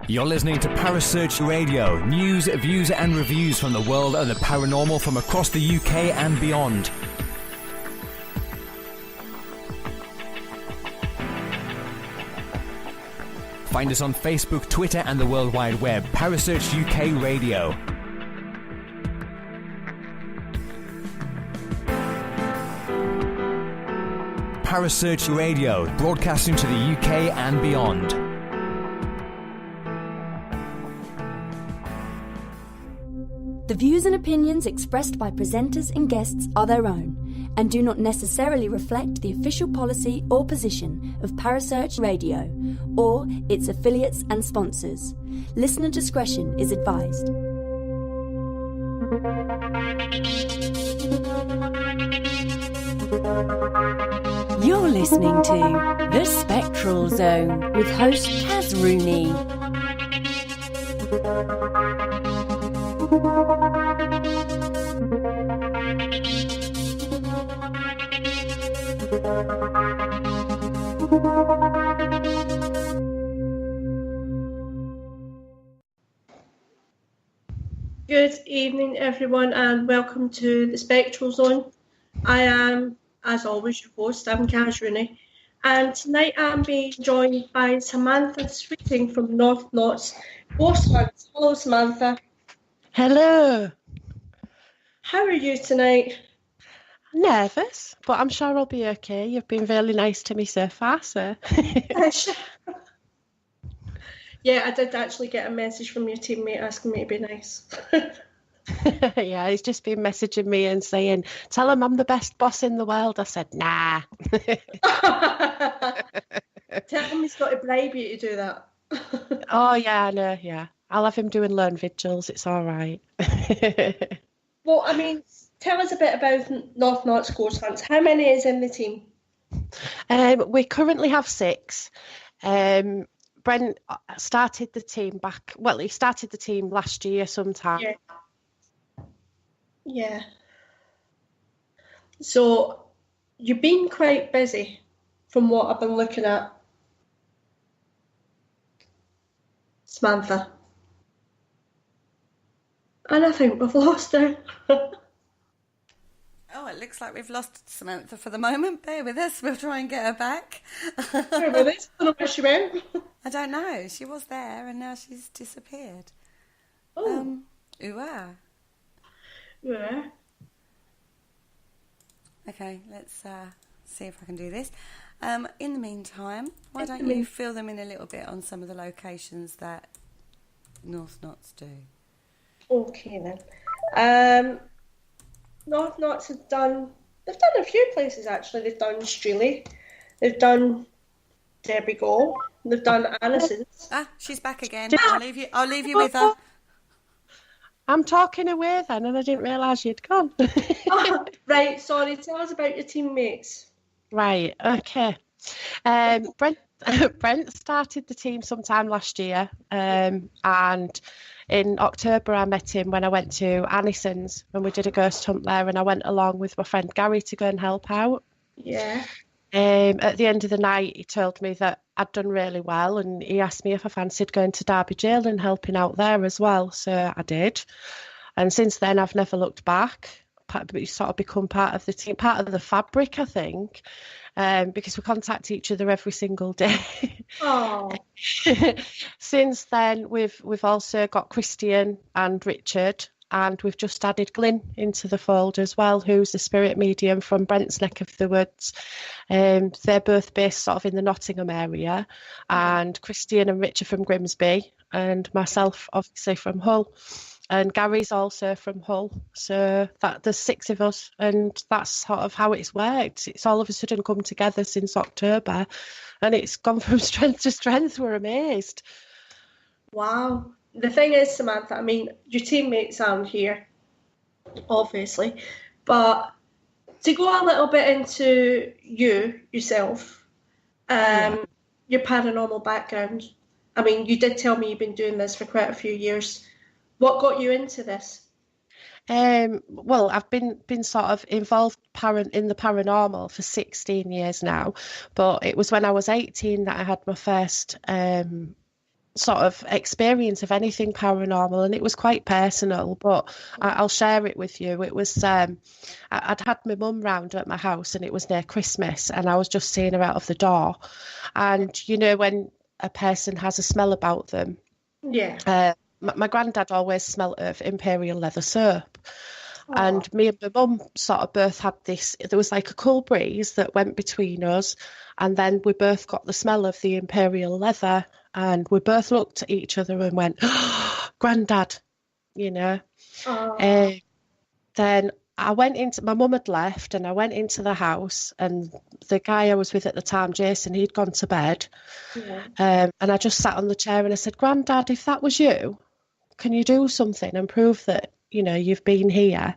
You're listening to Parasearch Radio, news, views and reviews from the world of the paranormal from across the UK and beyond. Find us on Facebook, Twitter and the World Wide Web. Parasearch UK Radio. Parasearch Radio, broadcasting to the UK and beyond. The views and opinions expressed by presenters and guests are their own and do not necessarily reflect the official policy or position of Parasearch Radio or its affiliates and sponsors. Listener discretion is advised. You're listening to The Spectral Zone with host Caz Rooney. Good evening, everyone, and welcome to the Spectral Zone. I am, as always, your host. I'm Caz Rooney, and tonight I'm being joined by Samantha Sweeting from North Knott's Ghost Hunts. Hello, Samantha. Hello. How are you tonight? Nervous, but I'm sure I'll be okay. You've been really nice to me so far, so. Yeah, I did actually get a message from your teammate asking me to be nice. Yeah, he's just been messaging me and saying, tell him I'm the best boss in the world. I said, nah. Tell him he's got to bribe you to do that. Oh, yeah, I know, yeah. I'll have him doing lone vigils. It's all right. Well, I mean, tell us a bit about North Knott's Ghost Hunts. How many is in the team? We currently have 6. Brent started the team he started the team last year sometime. Yeah. So, you've been quite busy from what I've been looking at. Samantha. And I think we've lost her. Oh, it looks like we've lost Samantha for the moment. Bear with us. We'll try and get her back. Bear with us. I don't know where she went. I don't know. She was there and now she's disappeared. Oh. Yeah. Okay, let's see if I can do this. In the meantime, why don't you fill them in a little bit on some of the locations that North Knott's do? Okay then. North Knott's they've done a few places actually. They've done Strelley, they've done Derby Gall, they've done Annisons. She's back again. I'll leave you with her. I'm talking away then, and I didn't realise you'd gone. Right, sorry. Tell us about your teammates. Right, okay. Brent started the team sometime last year, and in October I met him when I went to Annisons when we did a ghost hunt there, and I went along with my friend Gary to go and help out. Yeah. At the end of the night, he told me that I'd done really well, and he asked me if I fancied going to Derby Jail and helping out there as well. So I did. And since then, I've never looked back. But sort of become part of the team, part of the fabric, I think, because we contact each other every single day. Oh. Since then, we've also got Christian and Richard, and we've just added Glyn into the fold as well, who's the spirit medium from Brent's neck of the woods. They're both based sort of in the Nottingham area, and Christian and Richard from Grimsby, and myself obviously from Hull. And Gary's also from Hull, so that there's 6 of us, and that's sort of how it's worked. It's all of a sudden come together since October, and it's gone from strength to strength. We're amazed. Wow. The thing is, Samantha, I mean, your teammates aren't here, obviously, but to go a little bit into yourself, your paranormal background, I mean, you did tell me you've been doing this for quite a few years. What got you into this? Well, I've been sort of involved in the paranormal for 16 years now, but it was when I was 18 that I had my first sort of experience of anything paranormal, and it was quite personal, but I'll share it with you. It was I'd had my mum round at my house, and it was near Christmas, and I was just seeing her out of the door, and you know when a person has a smell about them. Yeah. My granddad always smelt of imperial leather soap. And me and my mum sort of both had this, there was like a cool breeze that went between us, and then we both got the smell of the imperial leather, and we both looked at each other and went, oh, Granddad, you know. Then I went into, my mum had left, and I went into the house, and the guy I was with at the time, Jason, he'd gone to bed. Yeah. And I just sat on the chair and I said, Granddad, if that was you, can you do something and prove that, you know, you've been here?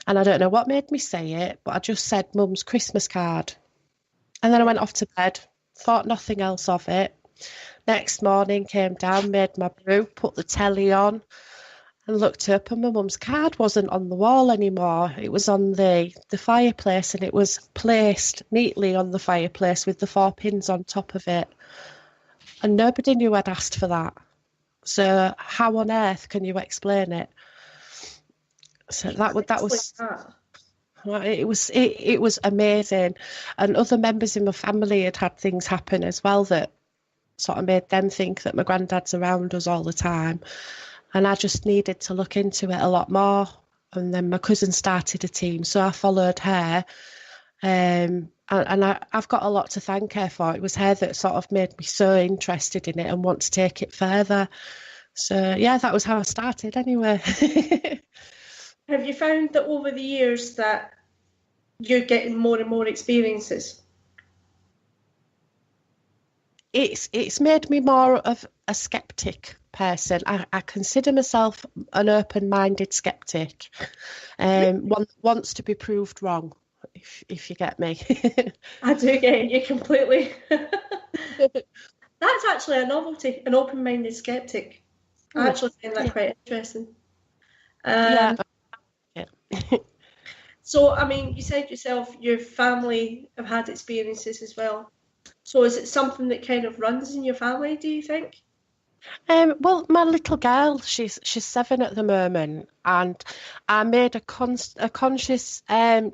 And I don't know what made me say it, but I just said Mum's Christmas card. And then I went off to bed, thought nothing else of it. Next morning, came down, made my brew, put the telly on, and looked up, and my mum's card wasn't on the wall anymore. It was on the fireplace, and it was placed neatly on the fireplace with the 4 pins on top of it. And nobody knew I'd asked for that. So how on earth can you explain it? So that was it was amazing. And other members in my family had things happen as well that sort of made them think that my granddad's around us all the time. And I just needed to look into it a lot more. And then my cousin started a team, so I followed her. And I've got a lot to thank her for. It was her that sort of made me so interested in it and want to take it further. So, yeah, that was how I started anyway. Have you found that over the years that you're getting more and more experiences? It's made me more of a skeptic person. I consider myself an open-minded skeptic. One wants to be proved wrong, if you get me. I do get you completely. That's actually a novelty, an open-minded skeptic. I actually find that quite interesting. Yeah. So, I mean, you said yourself your family have had experiences as well. So is it something that kind of runs in your family, do you think? Well, my little girl, she's 7 at the moment, and I made a conscious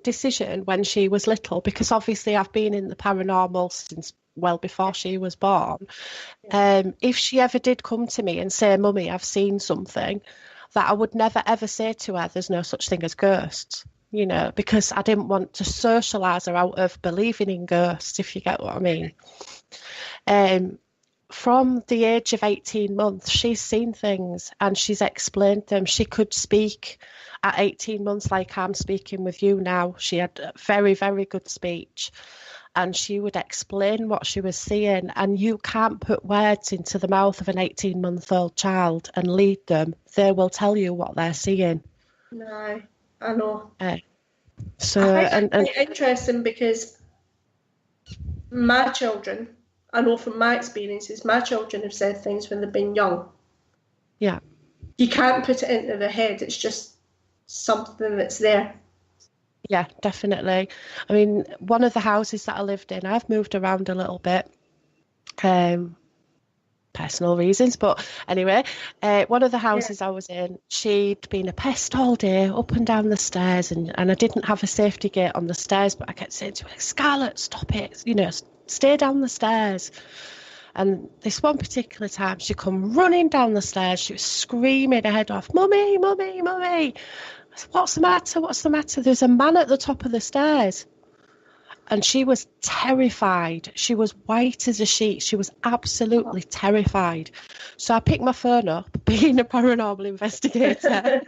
decision when she was little, because obviously I've been in the paranormal since well before she was born. If she ever did come to me and say, Mummy, I've seen something, that I would never ever say to her, there's no such thing as ghosts, you know, because I didn't want to socialise her out of believing in ghosts, if you get what I mean. From the age of 18 months, she's seen things and she's explained them. She could speak at 18 months like I'm speaking with you now. She had very, very good speech, and she would explain what she was seeing. And you can't put words into the mouth of an 18-month-old child and lead them. They will tell you what they're seeing. No, I know. So I find it interesting because my children, I know from my experiences, my children have said things when they've been young. Yeah. You can't put it into their head. It's just something that's there. Yeah, definitely. I mean, one of the houses that I lived in, I've moved around a little bit, personal reasons, but anyway, one of the houses I was in, she'd been a pest all day, up and down the stairs, and I didn't have a safety gate on the stairs, but I kept saying to her, Scarlett, stop it, you know, stay down the stairs. And this one particular time, she come running down the stairs, she was screaming her head off, Mummy, Mummy, Mummy. I said, what's the matter? What's the matter? There's a man at the top of the stairs. And she was terrified. She was white as a sheet. She was absolutely terrified. So I picked my phone up, being a paranormal investigator,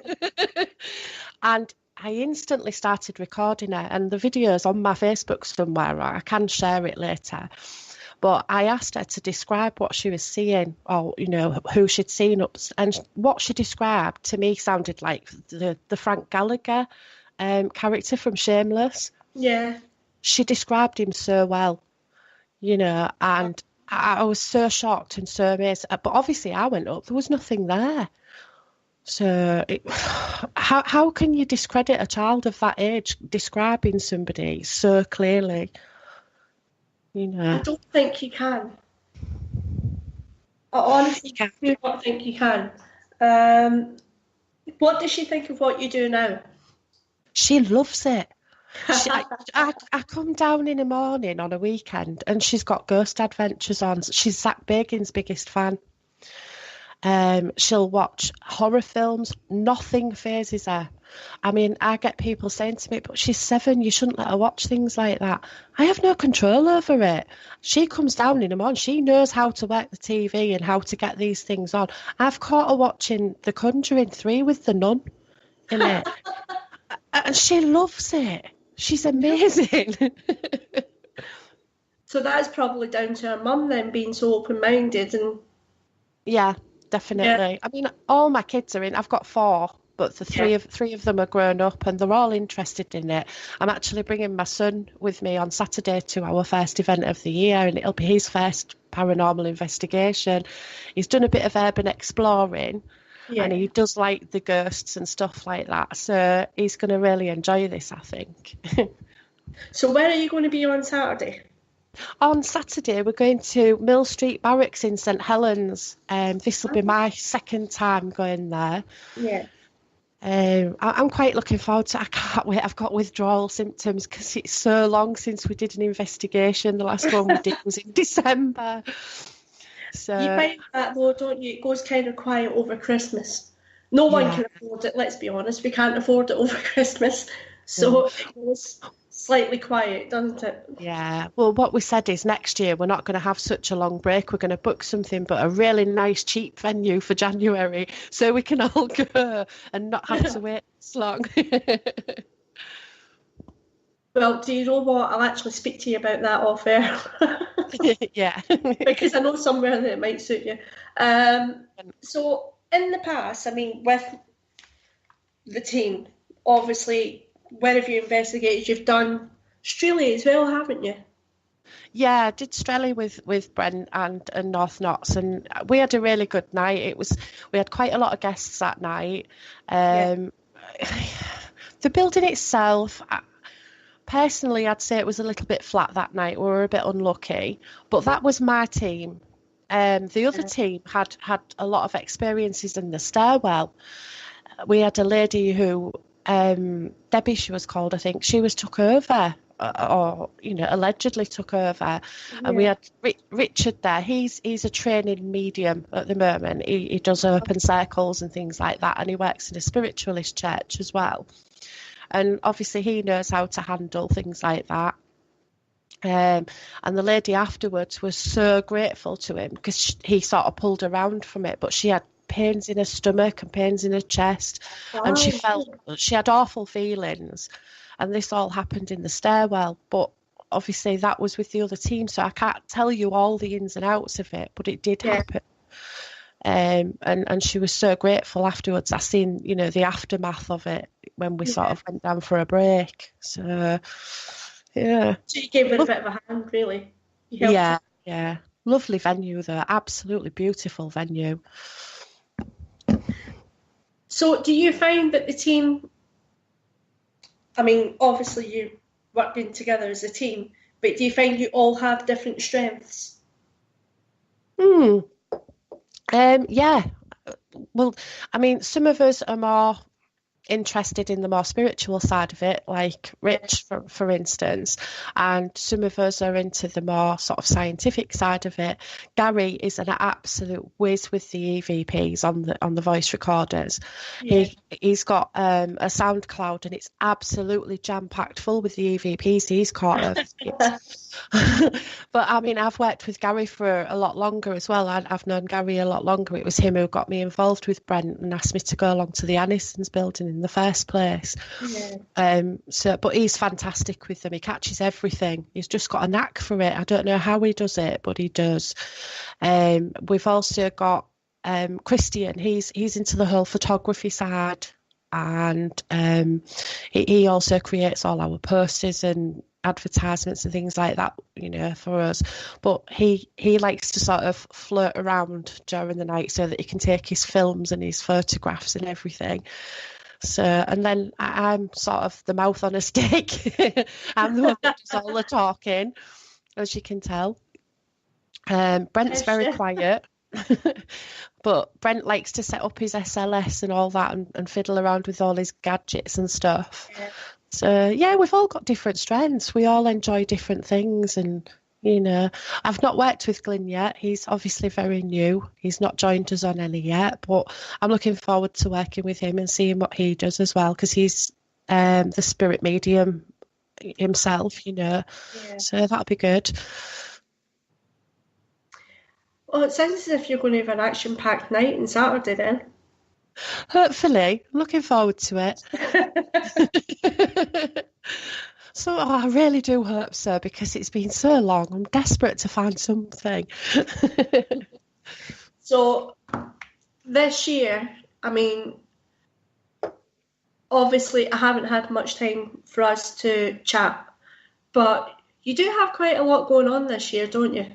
and I instantly started recording her. And the video's on my Facebook somewhere. I can share it later. But I asked her to describe what she was seeing, or, you know, who she'd seen up. And what she described to me sounded like the Frank Gallagher character from Shameless. Yeah. She described him so well, you know, and I was so shocked and so amazed. But obviously I went up, there was nothing there. So how can you discredit a child of that age describing somebody so clearly? You know, I don't think you can. I honestly do not think you can. What does she think of what you do now? she loves it. I come down in the morning on a weekend and she's got Ghost Adventures on. She's Zach Bagin's biggest fan. She'll watch horror films. Nothing phases her. I mean, I get people saying to me, but she's 7, you shouldn't let her watch things like that. I have no control over it. She comes down in the morning. She knows how to work the TV and how to get these things on. I've caught her watching The Conjuring 3 with the nun in it. And she loves it. She's amazing. So that's probably down to her mum then being so open-minded and... Yeah, definitely. Yeah. I mean, all my kids are in. I've got 4, but the three of them are grown up and they're all interested in it. I'm actually bringing my son with me on Saturday to our first event of the year, and it'll be his first paranormal investigation. He's done a bit of urban exploring. Yeah. And he does like the ghosts and stuff like that. So he's going to really enjoy this, I think. So where are you going to be on Saturday? On Saturday, we're going to Mill Street Barracks in St Helens. This will be my second time going there. Yeah. I'm quite looking forward to it. I can't wait. I've got withdrawal symptoms because it's so long since we did an investigation. The last one we did was in December. So, you find that though, don't you? It goes kind of quiet over Christmas. No one can afford it, let's be honest. We can't afford it over Christmas. So it goes slightly quiet, doesn't it? Yeah. Well, what we said is next year we're not going to have such a long break. We're going to book something, but a really nice, cheap venue for January so we can all go and not have to wait this long. Well, do you know what? I'll actually speak to you about that off air. Yeah. Because I know somewhere that it might suit you. So in the past, I mean, with the team, obviously, where have you investigated? You've done Strelley as well, haven't you? Yeah, I did Strelley with Brent and North Notts, and we had a really good night. We had quite a lot of guests that night. The building itself... Personally, I'd say it was a little bit flat that night. We were a bit unlucky, but that was my team. The other team had a lot of experiences in the stairwell. We had a lady who, Debbie she was called, I think, she was took over, or, allegedly took over. And we had Richard there. He's a training medium at the moment. He does open circles and things like that, and he works in a spiritualist church as well. And obviously he knows how to handle things like that. And the lady afterwards was so grateful to him because he sort of pulled around from it, but she had pains in her stomach and pains in her chest. Wow. And she had awful feelings. And this all happened in the stairwell. But obviously that was with the other team, so I can't tell you all the ins and outs of it, but it did happen. And she was so grateful afterwards. I seen, the aftermath of it when we sort of went down for a break. So, yeah. So you gave it a bit of a hand, really? Yeah. Lovely venue, though. Absolutely beautiful venue. So do you find that the team, I mean, obviously you working together as a team, but do you find you all have different strengths? Yeah. Well, I mean, some of us are more interested in the more spiritual side of it, like Rich, for instance, and some of us are into the more sort of scientific side of it. Gary is an absolute whiz with the EVPs on the voice recorders. He's got a SoundCloud and it's absolutely jam-packed full with the EVPs he's caught of. But I mean, I've worked with Gary for a lot longer as well. I've known Gary a lot longer. It was him who got me involved with Brent and asked me to go along to the Annisons building in the first place. But he's fantastic with them. He catches everything. He's just got a knack for it. I don't know how he does it, but he does. We've also got Christian. He's into the whole photography side, and he also creates all our posters and advertisements and things like that, for us. But he likes to sort of flirt around during the night so that he can take his films and his photographs and everything. So, and then I'm sort of the mouth on a stick. I'm the one that does all the talking, as you can tell. Brent's very quiet. But Brent likes to set up his SLS and all that and fiddle around with all his gadgets and stuff. Yeah. So, yeah, we've all got different strengths. We all enjoy different things. And, I've not worked with Glyn yet. He's obviously very new. He's not joined us on any yet. But I'm looking forward to working with him and seeing what he does as well, because he's the spirit medium himself, Yeah. So that'll be good. Well, it sounds as if you're going to have an action-packed night on Saturday then. Hopefully. I'm looking forward to it. So I really do hope so, because it's been so long. I'm desperate to find something. So this year, I mean, obviously I haven't had much time for us to chat, but you do have quite a lot going on this year, don't you?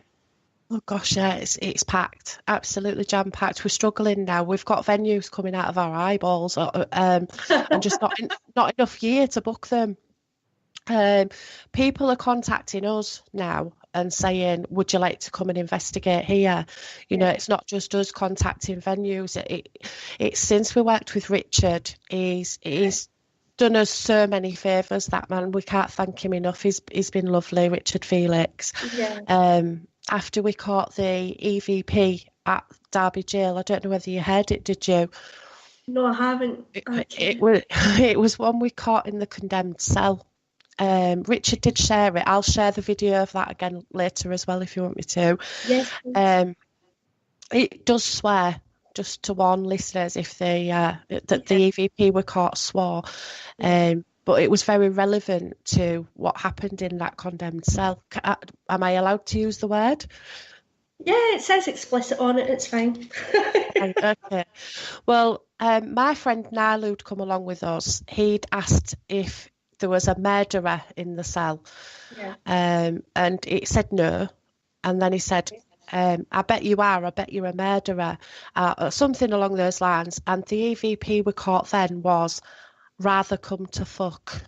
Oh gosh, yeah, it's packed, absolutely jam-packed. We're struggling now. We've got venues coming out of our eyeballs, and just not enough year to book them. People are contacting us now and saying, would you like to come and investigate here? It's not just us contacting venues. It's since we worked with Richard, he's done us so many favours, that man. We can't thank him enough. He's been lovely, Richard Felix. Yeah. After we caught the EVP at Derby Jail, I don't know whether you heard it, did you? No, I haven't. It was one we caught in the condemned cell. Richard did share it. I'll share the video of that again later as well if you want me to. Yes. It does swear, just to warn listeners if they that the EVP we caught swore. But it was very relevant to what happened in that condemned cell. Am I allowed to use the word? Yeah, it says explicit on it. It's fine. Okay. Well, my friend Niall, who'd come along with us, he'd asked if there was a murderer in the cell. Yeah. And it said no. And then he said, I bet you are. I bet you're a murderer. Something along those lines. And the EVP we caught then was, rather come to fuck.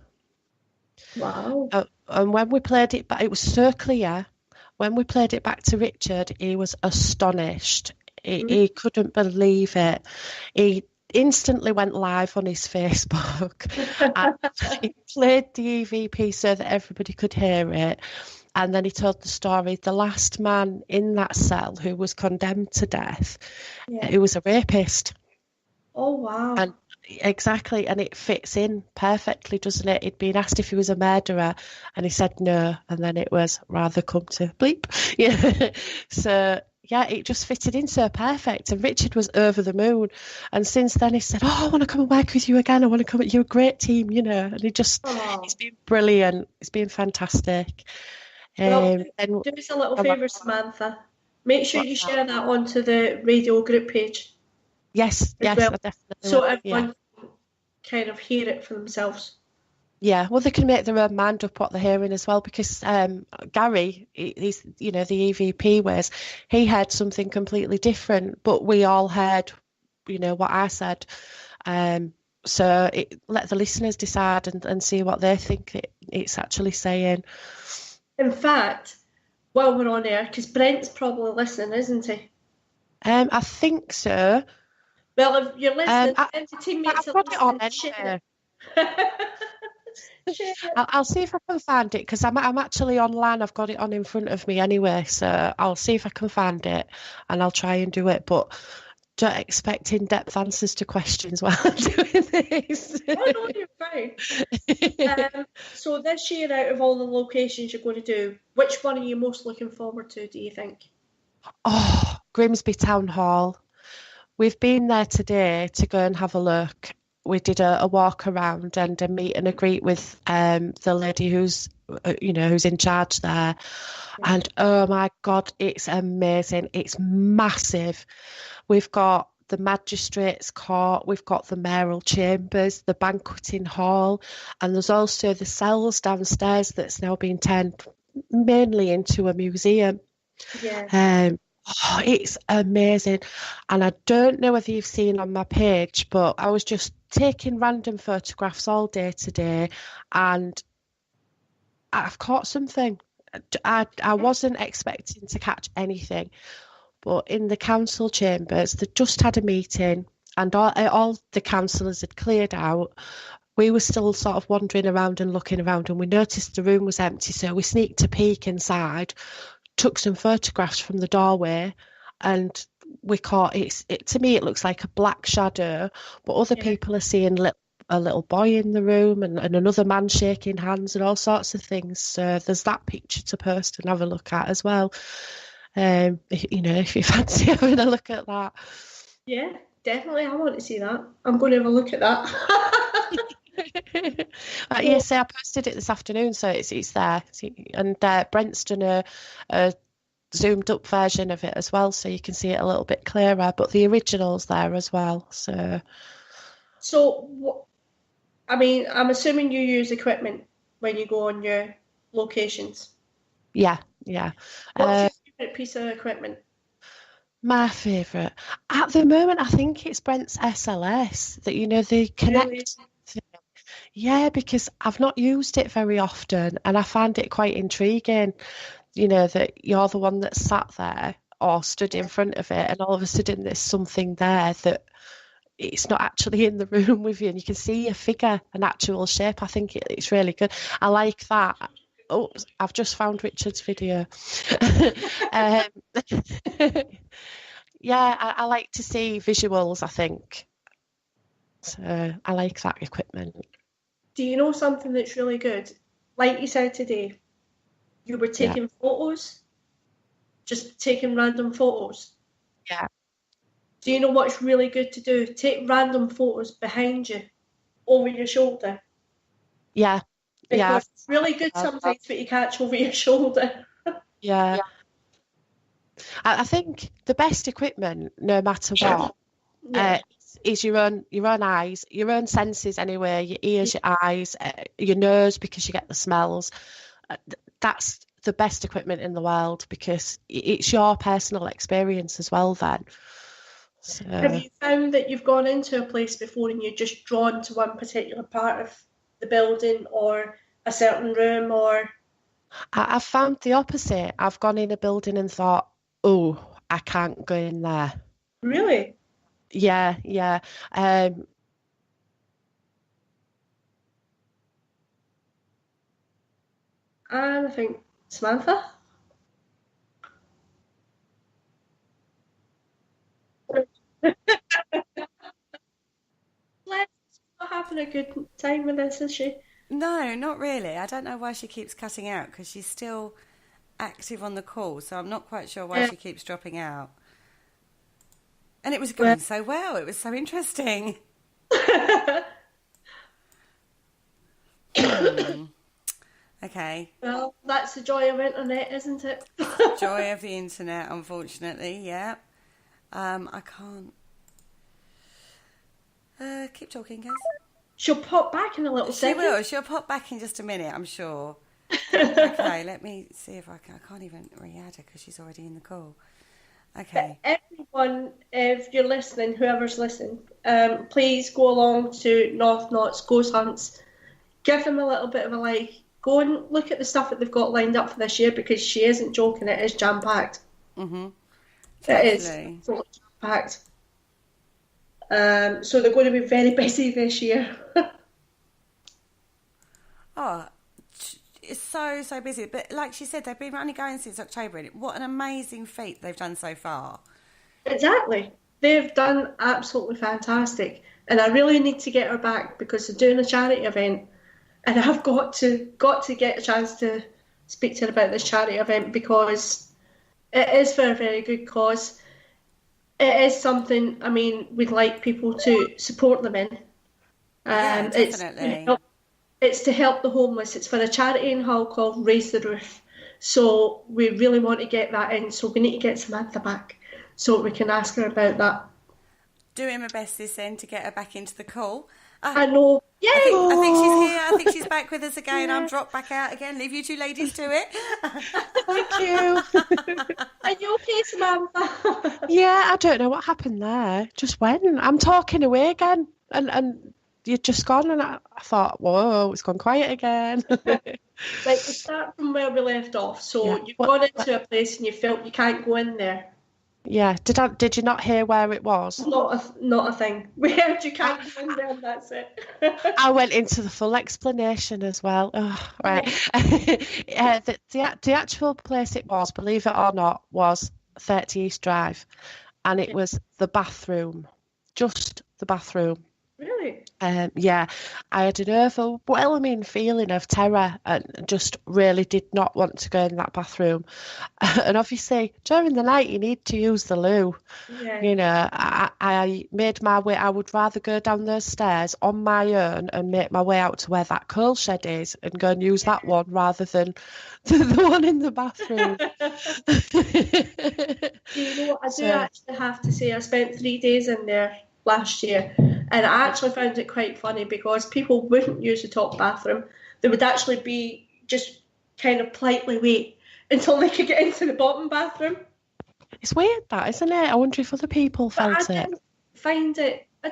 Wow. And when we played it back, it was so clear. When we played it back to Richard, he was astonished. He couldn't believe it. He instantly went live on his Facebook and he played the EVP so that everybody could hear it. And then he told the story. The last man in that cell who was condemned to death, he was a rapist. Oh, wow. And exactly, and it fits in perfectly, doesn't it? He'd been asked if he was a murderer and he said no, and then it was rather come to bleep. Yeah. So yeah, it just fitted in so perfect, and Richard was over the moon. And since then he said, I want to come and work with you again. I want to come. You're a great team, and he just it's been brilliant. It's been fantastic. Well, do us a little favour, Samantha. Make sure you share that onto the radio group page. Yes, well, definitely. So everyone can kind of hear it for themselves. Yeah, well, they can make their own mind up what they're hearing as well, because Gary, he's the EVP was, he heard something completely different, but we all heard, what I said. So let the listeners decide and see what they think it's actually saying. In fact, while we're on air, because Brent's probably listening, isn't he? I think so. Well, if you're listening, the teammates I've got it on anyway. I'll see if I can find it, because I'm actually online. I've got it on in front of me anyway, so I'll see if I can find it and I'll try and do it. But don't expect in-depth answers to questions while I'm doing this. Oh, no, you're fine. So this year, out of all the locations you're going to do, which one are you most looking forward to, do you think? Oh, Grimsby Town Hall. We've been there today to go and have a look. We did a walk around and a meet and a greet with the lady who's in charge there. And oh my God, it's amazing. It's massive. We've got the magistrates' court, we've got the mayoral chambers, the banqueting hall, and there's also the cells downstairs that's now been turned mainly into a museum. Yeah. It's amazing. And I don't know whether you've seen on my page, but I was just taking random photographs all day today, and I've caught something. I wasn't expecting to catch anything, but in the council chambers, they just had a meeting, and all the councillors had cleared out. We were still sort of wandering around and looking around, and we noticed the room was empty, so we sneaked a peek inside, took some photographs from the doorway, and we caught it. To me, it looks like a black shadow, but other people are seeing a little boy in the room and another man shaking hands and all sorts of things. So there's that picture to post and have a look at as well. If you fancy having a look at that. Yeah, definitely. I want to see that. I'm going to have a look at that. Yes, I posted it this afternoon, so it's there. And Brent's done a zoomed up version of it as well, so you can see it a little bit clearer, but the original's there as well. So I'm assuming you use equipment when you go on your locations. Yeah. What's your favourite piece of equipment? My favourite at the moment, I think it's Brent's SLS that they connect. Really? Yeah, because I've not used it very often, and I find it quite intriguing. That you're the one that sat there or stood in front of it, and all of a sudden there's something there that it's not actually in the room with you, and you can see a figure, an actual shape. I think it's really good. I like that. Oh, I've just found Richard's video. Yeah, I like to see visuals, I think. So I like that equipment. Do you know something that's really good? Like you said today, you were taking photos, just taking random photos. Yeah. Do you know what's really good to do? Take random photos behind you, over your shoulder. Yeah. Because it's really good sometimes what you catch over your shoulder. Yeah. I think the best equipment, no matter what, is your own eyes, your own senses anyway, your ears, your eyes, your nose, because you get the smells. That's the best equipment in the world, because it's your personal experience as well then. So, have you found that you've gone into a place before and you're just drawn to one particular part of the building or a certain room? Or I've found the opposite. I've gone in a building and thought, oh, I can't go in there. Really? Yeah. And I think Samantha? Let's not having a good time with this, is she? No, not really. I don't know why she keeps cutting out, because she's still active on the call, so I'm not quite sure why she keeps dropping out. And it was going so well. It was so interesting. Okay. Well, that's the joy of internet, isn't it? Joy of the internet, unfortunately, yeah. I can't. Keep talking, guys. She'll pop back in a little second. She will. She'll pop back in just a minute, I'm sure. Okay, let me see if I can't even re-add her because she's already in the call. Okay. Everyone, if you're listening, whoever's listening, please go along to North Knots Ghost Hunts. Give them a little bit of a like. Go and look at the stuff that they've got lined up for this year, because she isn't joking. It is jam-packed. Mm-hmm. It is totally jam-packed. So they're going to be very busy this year. Oh, it's so busy. But like she said, they've been only going since October. And what an amazing feat they've done so far. Exactly. They've done absolutely fantastic. And I really need to get her back, because they're doing a charity event. And I've got to get a chance to speak to her about this charity event, because it is for a very good cause. It is something, we'd like people to support them in. Yeah, definitely. It's to help the homeless. It's for a charity in Hull called Raise the Roof. So we really want to get that in. So we need to get Samantha back so we can ask her about that. doing my best this end to get her back into the call. I know. Yay! I think she's here. I think she's back with us again. Yeah. I'm dropped back out again. Leave you two ladies to it. Thank you. Are you okay, Samantha? Yeah, I don't know what happened there. Just went. I'm talking away again, and you'd just gone, and I thought, whoa, it's gone quiet again. Right, we'll start from where we left off. So Yeah. you've gone into a place and you felt you can't go in there. Yeah. Did you not hear where it was? Not a thing. We heard you can't go in there and that's it. I went into the full explanation as well. Oh, right. The actual place it was, believe it or not, was 30 East Drive, and it was the bathroom, just the bathroom. Really? Yeah, I had an overwhelming feeling of terror and just really did not want to go in that bathroom. And obviously, during the night, you need to use the loo. Yeah. You know, I made my way. I would rather go down those stairs on my own and make my way out to where that coal shed is and go and use that one rather than the one in the bathroom. You know what? I do actually have to say I spent 3 days in there last year, and I actually found it quite funny because people wouldn't use the top bathroom. They would actually be just kind of politely wait until they could get into the bottom bathroom. It's weird, that, isn't it? I wonder if other people felt But I it.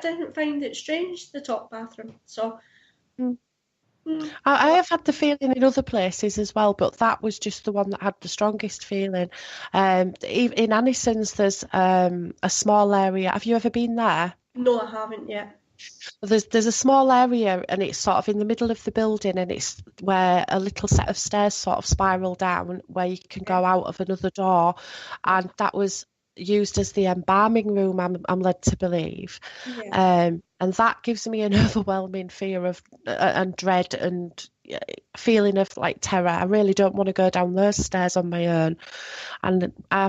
didn't find it strange, the top bathroom. So I have had the feeling in other places as well, but that was just the one that had the strongest feeling. In Annisons, there's a small area. Have you ever been there? no, I haven't yet. There's a small area, and it's sort of in the middle of the building, and it's where a little set of stairs sort of spiral down, where you can go out of another door, and that was used as the embalming room, I'm led to believe. Yeah. And that gives me an overwhelming fear of and dread and feeling of like terror. I really don't want to go down those stairs on my own. And I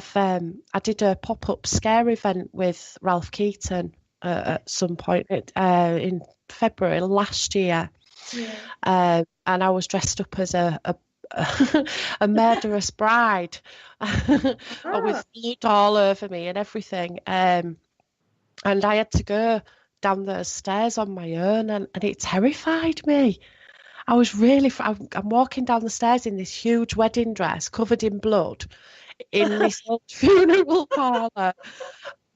did a pop-up scare event with Ralph Keaton at some point in February last year. Yeah. And I was dressed up as a murderous bride with blood all over me and everything. And I had to go down those stairs on my own, and it terrified me. I was really, I'm walking down the stairs in this huge wedding dress covered in blood in this old funeral parlour.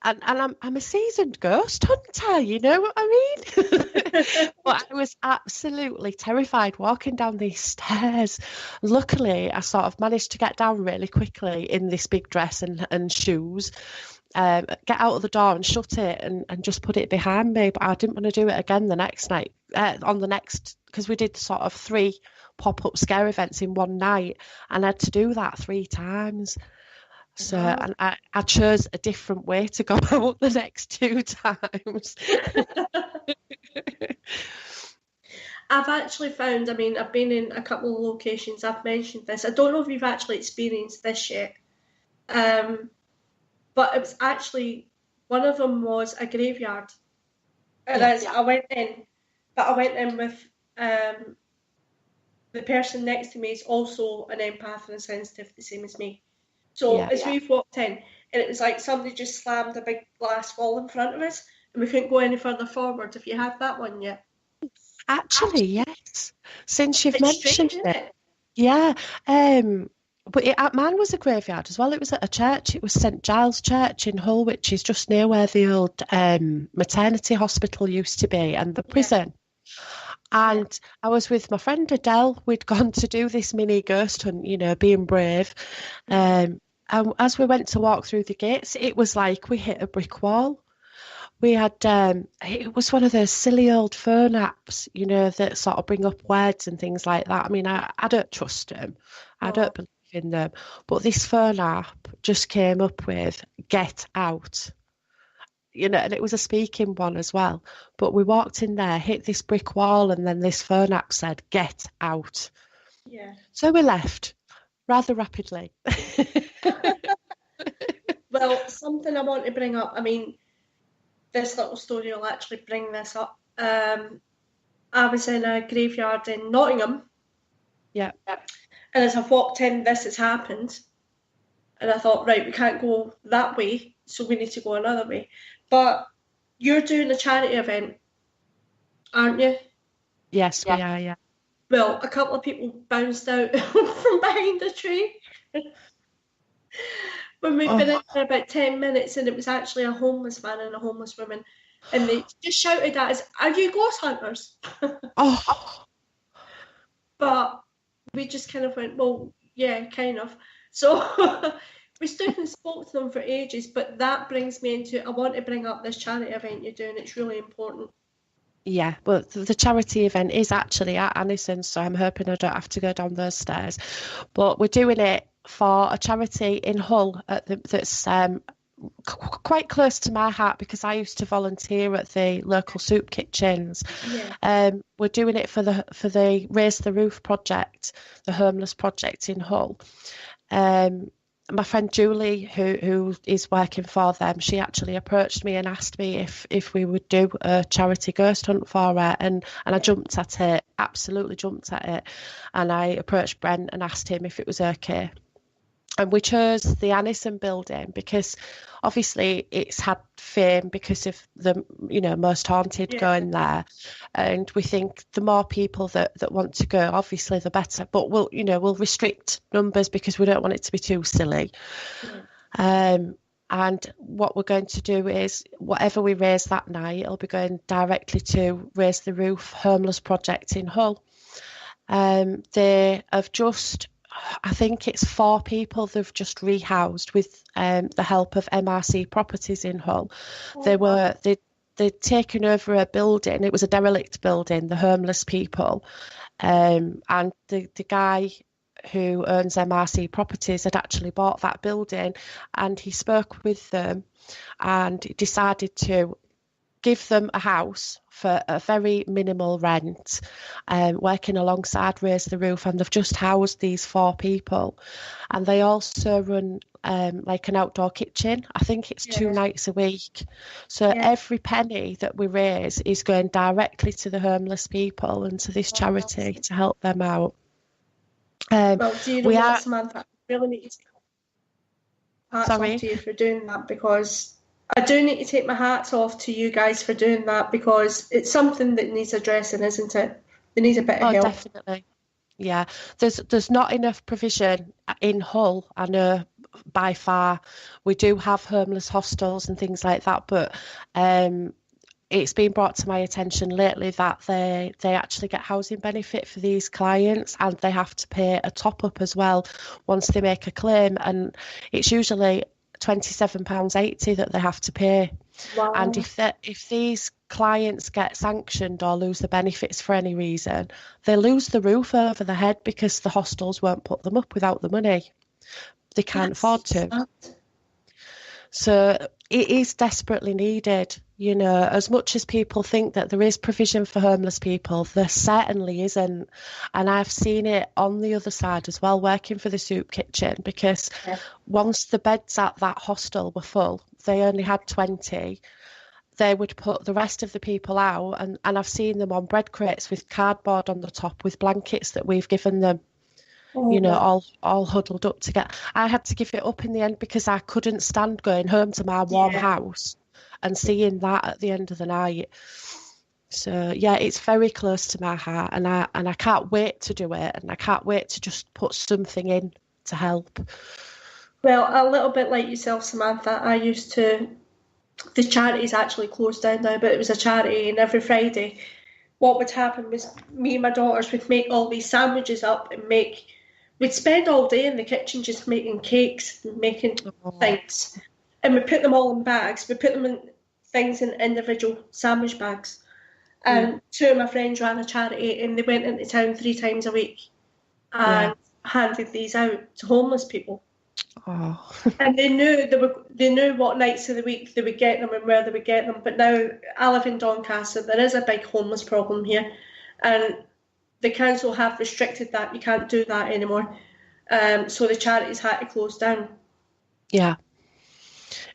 And I'm a seasoned ghost hunter, you know what I mean? But I was absolutely terrified walking down these stairs. Luckily, I sort of managed to get down really quickly in this big dress and shoes, get out of the door and shut it and just put it behind me. But I didn't want to do it again the next night, because we did sort of 3 pop-up scare events in one night, and I had to do that 3 times. So, and I chose a different way to go out the next 2 times. I've actually found, I mean, I've been in a couple of locations, I've mentioned this. I don't know if you've actually experienced this yet. But it was actually, one of them was a graveyard. And I went in, but I went in with the person next to me is also an empath and sensitive, the same as me. So as we walked in, and it was like somebody just slammed a big glass wall in front of us, and we couldn't go any further forward. Have you had that one yet? Actually, yes. Since you've It's mentioned strange, isn't it? yeah. But mine was a graveyard as well. It was at a church. It was St Giles Church in Hull, which is just near where the old maternity hospital used to be and the prison. And I was with my friend Adele. We'd gone to do this mini ghost hunt, you know, being brave. And as we went to walk through the gates, it was like we hit a brick wall. We had, it was one of those silly old phone apps, you know, that sort of bring up words and things like that. I mean, I don't trust them. I don't believe in them. But this phone app just came up with "get out," you know, and it was a speaking one as well. But we walked in there, hit this brick wall, and then this phone app said "get out." Yeah. So we left rather rapidly. Well, something I want to bring up, I mean, this little story will actually bring this up. I was in a graveyard in Nottingham. Yeah. And as I've walked in, this has happened. And I thought, right, we can't go that way, so we need to go another way. But you're doing a charity event, aren't you? Yes, we are, yeah. Well, a couple of people bounced out from behind the tree when we'd been in there about 10 minutes, and it was actually a homeless man and a homeless woman, and they just shouted at us, "Are you ghost hunters?" But we just kind of went, well, yeah, kind of. So we stood and spoke to them for ages, but that brings me into, I want to bring up this charity event you're doing. It's really important. Yeah, but the charity event is actually at Annisons, so I'm hoping I don't have to go down those stairs. But we're doing it for a charity in Hull that's quite close to my heart, because I used to volunteer at the local soup kitchens. We're doing it for the Raise the Roof project, the homeless project in Hull. My friend Julie, who is working for them, she actually approached me and asked me if we would do a charity ghost hunt for her, and I jumped at it, absolutely jumped at it, and I approached Brent and asked him if it was okay. And we chose the Anison building because obviously it's had fame because of the most haunted going there, and we think the more people that want to go, obviously the better. But we'll restrict numbers because we don't want it to be too silly. And what we're going to do is whatever we raise that night, it'll be going directly to Raise the Roof Homeless Project in Hull. They have just, I think it's 4 people they've just rehoused with the help of MRC Properties in Hull. They'd taken over a building. It was a derelict building, the homeless people. And the guy who owns MRC Properties had actually bought that building, and he spoke with them and decided to give them a house for a very minimal rent, working alongside Raise the Roof, and they've just housed these 4 people. And they also run like an outdoor kitchen. I think it's 2 nights a week. So every penny that we raise is going directly to the homeless people and to this charity to help them out. Well, do you know what, Samantha? I really need to hats off to you for doing that, because I do need to take my hats off to you guys for doing that, because it's something that needs addressing, isn't it? They need a bit of help. Definitely. Yeah, there's not enough provision in Hull, I know, by far. We do have homeless hostels and things like that, but it's been brought to my attention lately that they actually get housing benefit for these clients, and they have to pay a top up as well once they make a claim, and it's usually £27.80 that they have to pay. Wow. And if these clients get sanctioned or lose the benefits for any reason, they lose the roof over their head because the hostels won't put them up without the money. They can't afford to. So it is desperately needed. As much as people think that there is provision for homeless people, there certainly isn't. And I've seen it on the other side as well, working for the soup kitchen, because once the beds at that hostel were full, they only had 20. They would put the rest of the people out, and I've seen them on bread crates with cardboard on the top with blankets that we've given them. All huddled up together. I had to give it up in the end because I couldn't stand going home to my warm house and seeing that at the end of the night. So it's very close to my heart, and I can't wait to do it, and I can't wait to just put something in to help. Well, a little bit like yourself, Samantha, the charity's actually closed down now, but it was a charity, and every Friday what would happen was me and my daughters would make all these sandwiches up and we'd spend all day in the kitchen just making cakes and making things. And we put them all in bags. We put them in things in individual sandwich bags. And 2 of my friends ran a charity, and they went into town 3 times a week and handed these out to homeless people. Oh. And they knew what nights of the week they would get them and where they would get them. But now I live in Doncaster. There is a big homeless problem here, and the council have restricted that. You can't do that anymore. So the charities had to close down. Yeah.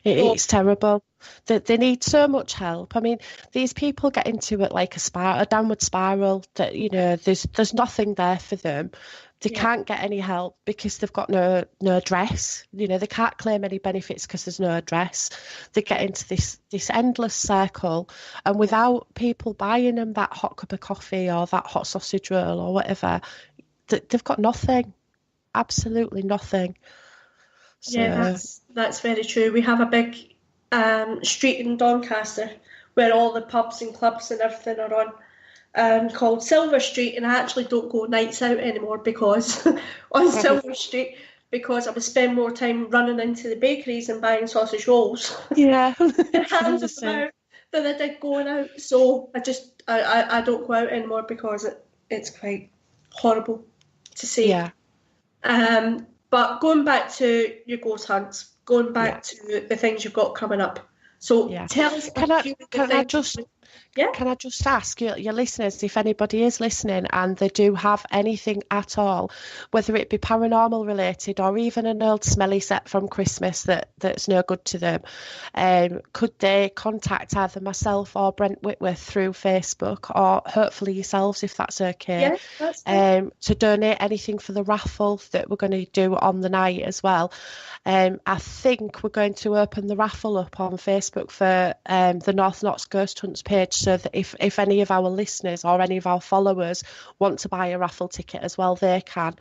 It's terrible. They need so much help. I mean, these people get into it like a downward spiral that, there's nothing there for them. They can't get any help because they've got no address. You know, they can't claim any benefits because there's no address. They get into this endless circle, and without people buying them that hot cup of coffee or that hot sausage roll or whatever, they've got nothing, absolutely nothing. So, yeah, that's very true. We have a big street in Doncaster where all the pubs and clubs and everything are on. Called Silver Street, and I actually don't go nights out anymore because on Silver Street, because I would spend more time running into the bakeries and buying sausage rolls yeah, and hands about than I did going out. So I don't go out anymore because it's quite horrible to see. Yeah. But going back to your ghost hunts, going back to the things you've got coming up. So tell us. Can I just ask your listeners, if anybody is listening and they do have anything at all, whether it be paranormal related or even an old smelly set from Christmas that's no good to them, could they contact either myself or Brent Whitworth through Facebook, or hopefully yourselves, if that's okay, yeah, that's good. to donate anything for the raffle that we're going to do on the night as well. I think we're going to open the raffle up on Facebook for the North Notts Ghost Hunts page, so that if any of our listeners or any of our followers want to buy a raffle ticket as well, they can.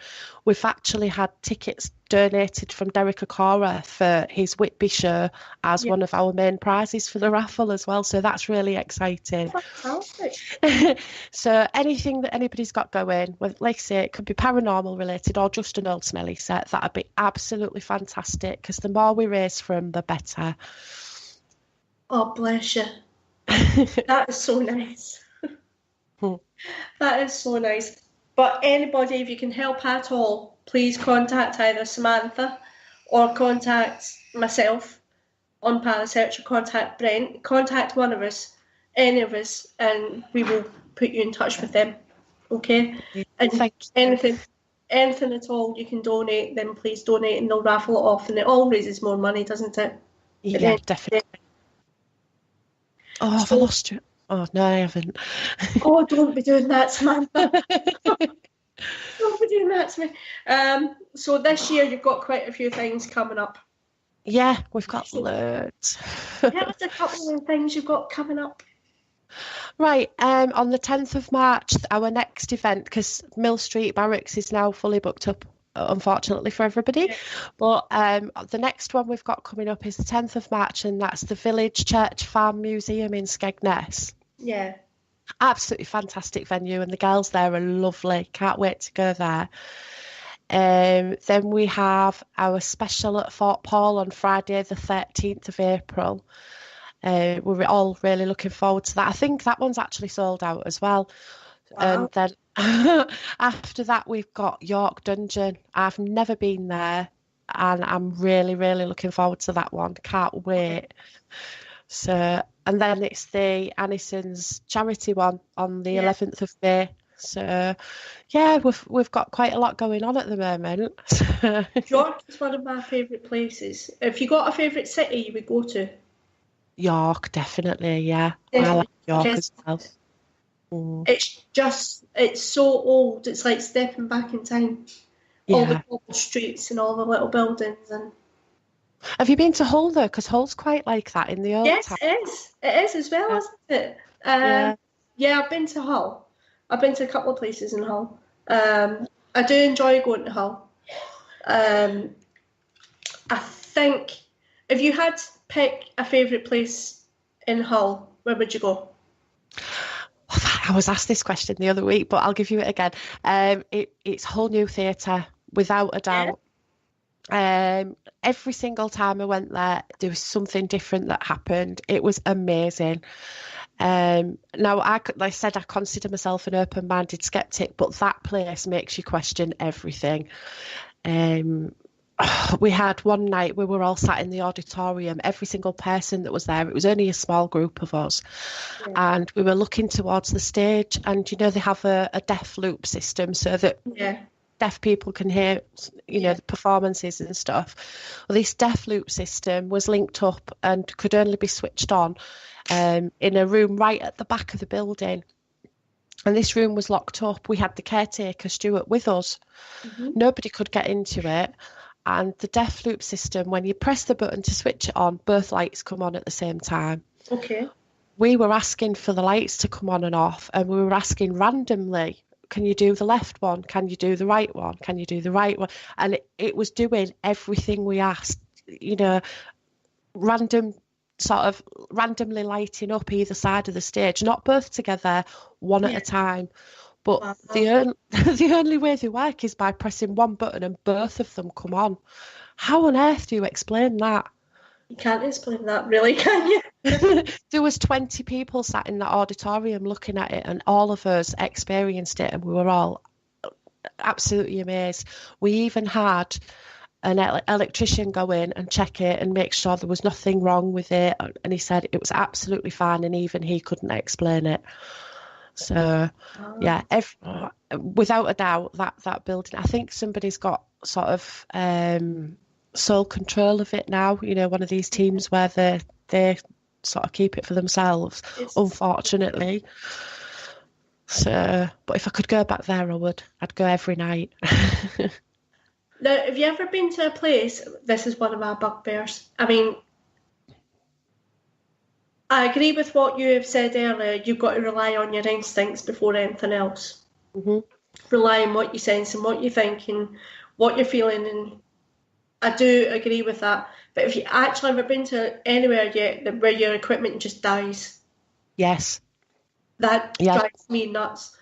We've actually had tickets donated from Derek Okora for his Whitby show as one of our main prizes for the raffle as well, so that's really exciting. Fantastic. So anything that anybody's got going, like I say, it could be paranormal related or just an old smelly set, that'd be absolutely fantastic, because the more we raise from, the better. Oh, bless you. That is so nice. That is so nice. But anybody, if you can help at all, please contact either Samantha or contact myself on Parasearch, or contact Brent. Contact one of us, any of us, and we will put you in touch with them. Okay? And anything at all you can donate, then please donate, and they'll raffle it off, and it all raises more money, doesn't it? Yeah, definitely. Oh, have I lost you? Oh, no, I haven't. Oh, don't be doing that, Samantha. Don't be doing that to me. So this year you've got quite a few things coming up. Yeah, we've got loads. Tell us a couple of things you've got coming up. Right, on the 10th of March, our next event, because Mill Street Barracks is now fully booked up, unfortunately for everybody, but the next one we've got coming up is the 10th of March, and that's the Village Church Farm Museum in Skegness. Yeah. Absolutely fantastic venue, and the girls there are lovely. Can't wait to go there. Then we have our special at Fort Paul on Friday the 13th of April. We're all really looking forward to that. I think that one's actually sold out as well. Wow. And then after that we've got York Dungeon. I've never been there, and I'm really, really looking forward to that one. Can't wait. So, and then it's the Annisons charity one on the 11th of May. So, yeah, we've got quite a lot going on at the moment. York is one of my favourite places. If you got a favourite city you would go to? York, definitely, yeah. I like York as well. It's so old. It's like stepping back in time. Yeah. All the cobble streets and all the little buildings. And have you been to Hull though? Because Hull's quite like that in the old Yes, time. it is. It is as well, isn't it? Yeah, I've been to Hull. I've been to a couple of places in Hull. I do enjoy going to Hull. I think if you had to pick a favourite place in Hull, where would you go? I was asked this question the other week, but I'll give you it again. It's Hull New Theatre, without a doubt. Every single time I went there was something different that happened. It was amazing. Now, like I said, I consider myself an open-minded skeptic, but that place makes you question everything. We had one night we were all sat in the auditorium, every single person that was there, it was only a small group of us, and we were looking towards the stage, and you know they have a deaf loop system so that deaf people can hear, the performances and stuff. Well, this deaf loop system was linked up and could only be switched on in a room right at the back of the building. And this room was locked up. We had the caretaker, Stuart, with us. Mm-hmm. Nobody could get into it. And the death loop system, when you press the button to switch it on, both lights come on at the same time. Okay. We were asking for the lights to come on and off, and we were asking randomly, can you do the left one? Can you do the right one? Can you do the right one? And it was doing everything we asked, you know, randomly lighting up either side of the stage, not both together, one at a time. But Wow. the only way they work is by pressing one button and both of them come on. How on earth do you explain that? You can't explain that, really, can you? There was 20 people sat in that auditorium looking at it, and all of us experienced it, and we were all absolutely amazed. We even had an electrician go in and check it and make sure there was nothing wrong with it, and he said it was absolutely fine, and even he couldn't explain it. So yeah, without a doubt, that building, I think somebody's got sort of sole control of it now, you know, one of these teams where they sort of keep it for themselves, unfortunately. So, but if I could go back there, I would. I'd go every night. Now, have you ever been to a place, this is one of my bugbears, I mean, I agree with what you have said earlier, you've got to rely on your instincts before anything else. Mm-hmm. Rely on what you sense and what you think and what you're feeling, and I do agree with that. But have you actually ever been to anywhere yet where your equipment just dies? Yes. That drives me nuts.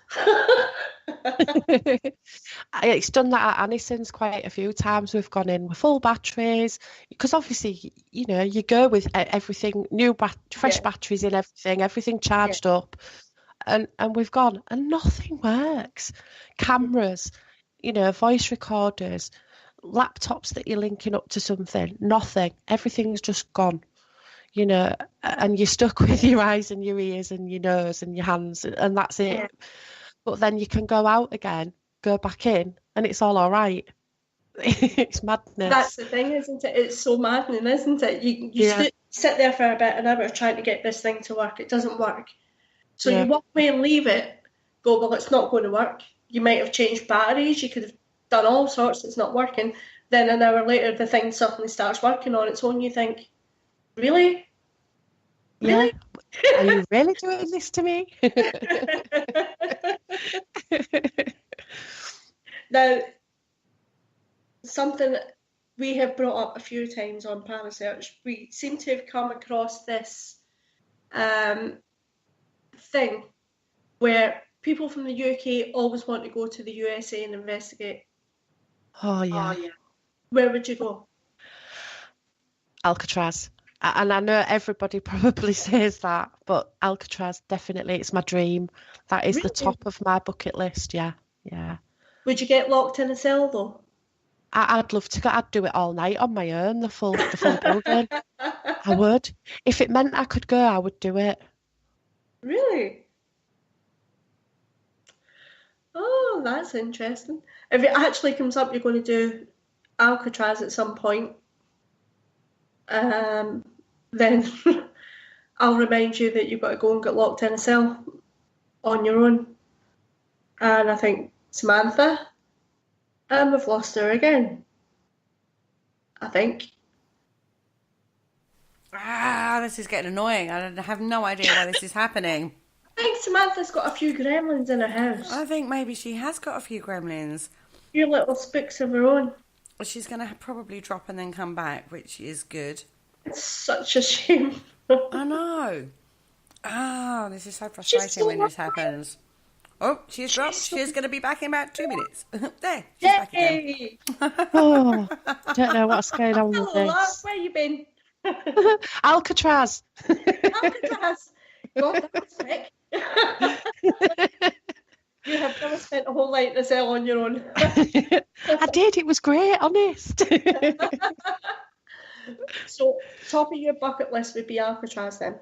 It's done that at Annisons quite a few times. We've gone in with full batteries because obviously, you know, you go with everything fresh batteries in everything charged up, and we've gone and nothing works. Cameras, you know, voice recorders, laptops that you're linking up to something, nothing. Everything's just gone, you know, and you're stuck with your eyes and your ears and your nose and your hands, and that's it. Yeah. But then you can go out again, go back in, and it's all right. It's madness. That's the thing, isn't it? It's so maddening, isn't it? You sit there for about an hour trying to get this thing to work. It doesn't work. So you walk away and leave it, go, well, it's not going to work. You might have changed batteries. You could have done all sorts. It's not working. Then an hour later, the thing suddenly starts working on its own. You think, really? Really? Are you really doing this to me? Now, something we have brought up a few times on Parasearch, we seem to have come across this thing where people from the UK always want to go to the USA and investigate. Oh, yeah. Where would you go? Alcatraz. And I know everybody probably says that, but Alcatraz, definitely, it's my dream. That is the top of my bucket list, yeah. Would you get locked in a cell, though? I'd love to go. I'd do it all night on my own, the full building. I would. If it meant I could go, I would do it. Really? Oh, that's interesting. If it actually comes up, you're going to do Alcatraz at some point, then I'll remind you that you've got to go and get locked in a cell on your own. And I think Samantha, we've lost her again. I think. This is getting annoying. I have no idea why this is happening. I think Samantha's got a few gremlins in her house. I think maybe she has got a few gremlins. A few little spooks of her own. She's going to probably drop and then come back, which is good. It's such a shame. I know. This is so frustrating when this happens. Oh, she's dropped. She's going to be back in about 2 minutes. There, she's back again. Oh, I don't know what's going on with Hello, this. love. Where you been? Alcatraz. Alcatraz. God, that was quick. You have never spent a whole night in a cell on your own. I did. It was great, honest. So, top of your bucket list would be Alcatraz then?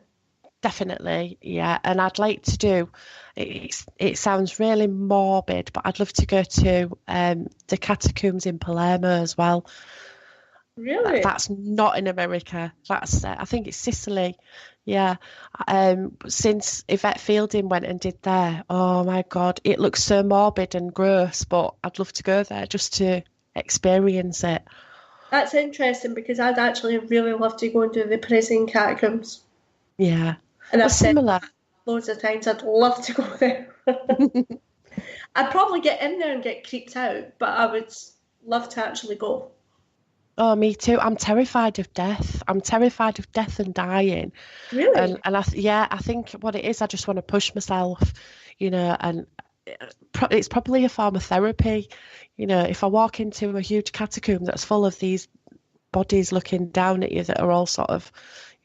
Definitely, yeah. And I'd like to do, it sounds really morbid, but I'd love to go to the catacombs in Palermo as well. Really? That's not in America. That's I think it's Sicily. Yeah. Since Yvette Fielding went and did there, oh my God, it looks so morbid and gross, but I'd love to go there just to experience it. That's interesting because I'd actually really love to go and do the prison catacombs. Yeah. And Well, I've said similar. loads of times I'd love to go there. I'd probably get in there and get creeped out, but I would love to actually go. Oh, me too. I'm terrified of death. I'm terrified of death and dying. Really? And I think what it is, I just want to push myself, and it's probably a form of therapy. If I walk into a huge catacomb that's full of these bodies looking down at you that are all sort of,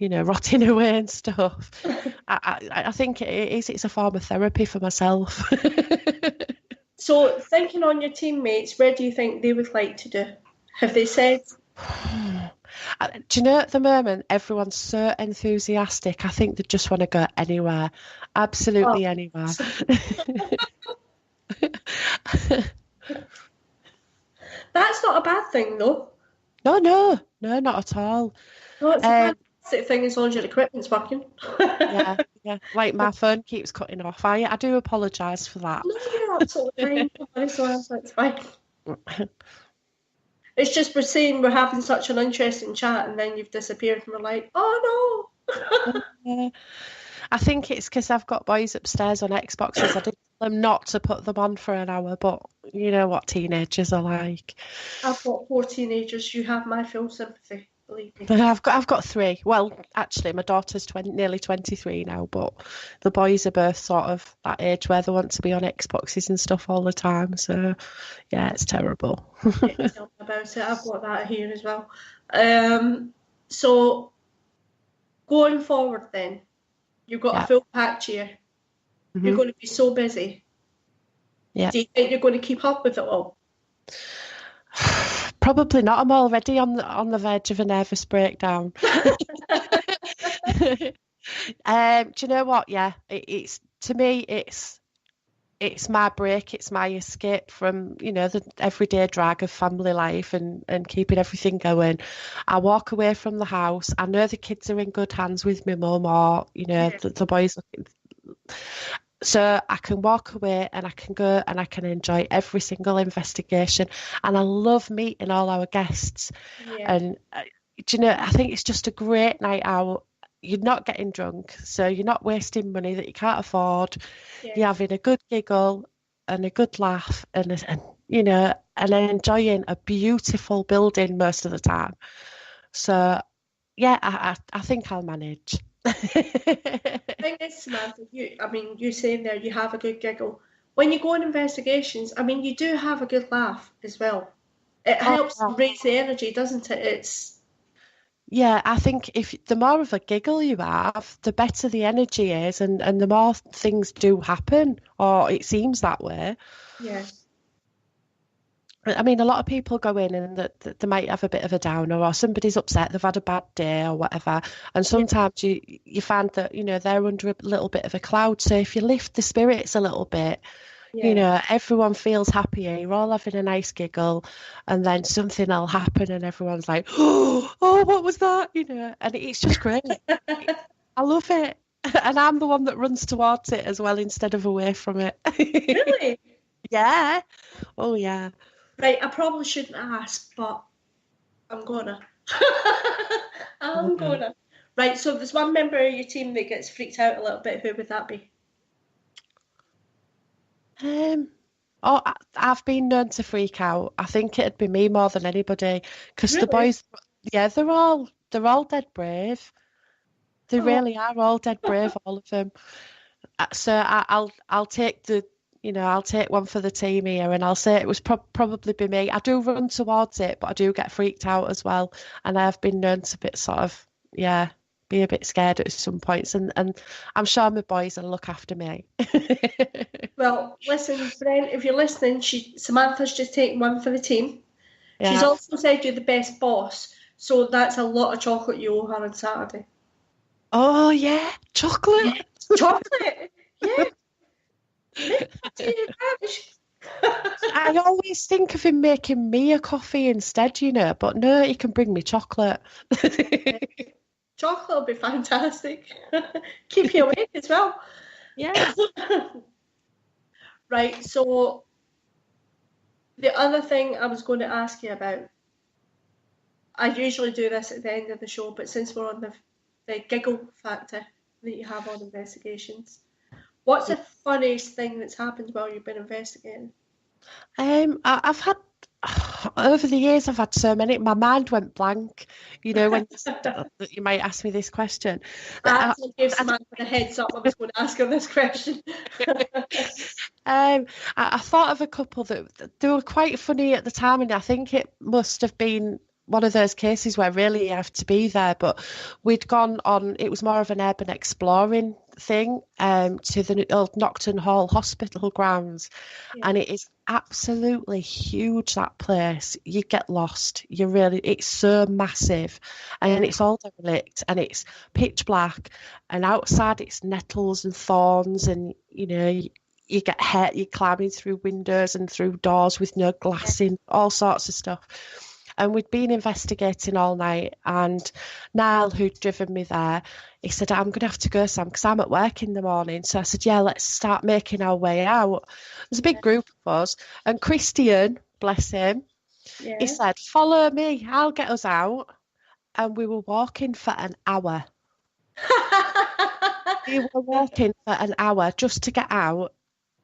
rotting away and stuff, I think it's a form of therapy for myself. So, thinking on your teammates, where do you think they would like to do? Have they said? Do you know, at the moment, everyone's so enthusiastic. I think they just want to go anywhere, absolutely anywhere. That's not a bad thing, though. No, not at all. No, it's a fantastic thing as long as your equipment's working. Yeah. Like my phone keeps cutting off. I do apologise for that. No, you're absolutely fine. Don't worry, so that's fine. It's just we're saying we're having such an interesting chat and then you've disappeared and we're like, oh no. I think it's because I've got boys upstairs on Xboxes. I did tell them not to put them on for an hour, but you know what teenagers are like. I've got 4 teenagers. You have my full sympathy, believe me. I've got 3. Well, actually, my daughter's nearly 23 now, but the boys are both sort of that age where they want to be on Xboxes and stuff all the time. So, yeah, it's terrible. Tell me about it. I've got that here as well. So, going forward then, you've got a full patch here. Mm-hmm. You're going to be so busy. Yeah. Do you think you're going to keep up with it all? Probably not. I'm already on the verge of a nervous breakdown. Do you know what? Yeah, it's to me, it's my break. It's my escape from the everyday drag of family life and keeping everything going. I walk away from the house. I know the kids are in good hands with my mum or the boys. So I can walk away and I can go and I can enjoy every single investigation. And I love meeting all our guests. Yeah. And, I think it's just a great night out. You're not getting drunk, so you're not wasting money that you can't afford. Yeah. You're having a good giggle and a good laugh and enjoying a beautiful building most of the time. So, yeah, I think I'll manage. The thing is, Samantha, you're saying there you have a good giggle. When you go on investigations, you do have a good laugh as well. It helps raise the energy, doesn't it? Yeah, I think if the more of a giggle you have, the better the energy is, and the more things do happen, or it seems that way. Yeah. A lot of people go in and they might have a bit of a downer, or somebody's upset, they've had a bad day or whatever. And sometimes you find that, they're under a little bit of a cloud. So if you lift the spirits a little bit, everyone feels happier. You're all having a nice giggle, and then something will happen and everyone's like, oh, what was that? And it's just great. I love it. And I'm the one that runs towards it as well instead of away from it. Really? Yeah. Oh, yeah. Right, I probably shouldn't ask, but I'm gonna. I'm gonna. Right, so there's one member of your team that gets freaked out a little bit. Who would that be? I've been known to freak out. I think it'd be me more than anybody, because the boys, they're all dead brave. They really are all dead brave, all of them. So I'll take I'll take one for the team here, and I'll say it was probably be me. I do run towards it, but I do get freaked out as well. And I've been known to be a bit scared at some points. And I'm sure my boys will look after me. Well, listen, Brent, if you're listening, Samantha's just taken one for the team. Yeah. She's also said you're the best boss. So that's a lot of chocolate you owe her on Saturday. Oh, yeah. Chocolate. Yeah. Chocolate. Yeah. I always think of him making me a coffee instead, but no, he can bring me chocolate. chocolate will be fantastic. Keep you awake as well. Yeah. Right, so the other thing I was going to ask you about, I usually do this at the end of the show, but since we're on the giggle factor that you have on investigations, what's the funniest thing that's happened while you've been investigating? I've had over the years, I've had so many. My mind went blank. You know, when you might ask me this question. I actually gave Samantha a heads up. I was going to ask her this question. I thought of a couple that they were quite funny at the time, and I think it must have been one of those cases where really you have to be there. But we'd gone on, it was more of an urban exploring thing, to the old Nocturne Hall hospital grounds. Yeah. And it is absolutely huge, that place. You get lost. It's so massive, and it's all derelict, and it's pitch black, and outside it's nettles and thorns, and you know, you get hurt, you're climbing through windows and through doors with no glass in, all sorts of stuff. And we'd been investigating all night, and Niall, who'd driven me there, he said, I'm going to have to go, Sam, because I'm at work in the morning. So I said, yeah, let's start making our way out. There's a big group of us, and Christian, bless him, he said, follow me, I'll get us out. And we were walking for an hour. We were walking for an hour just to get out.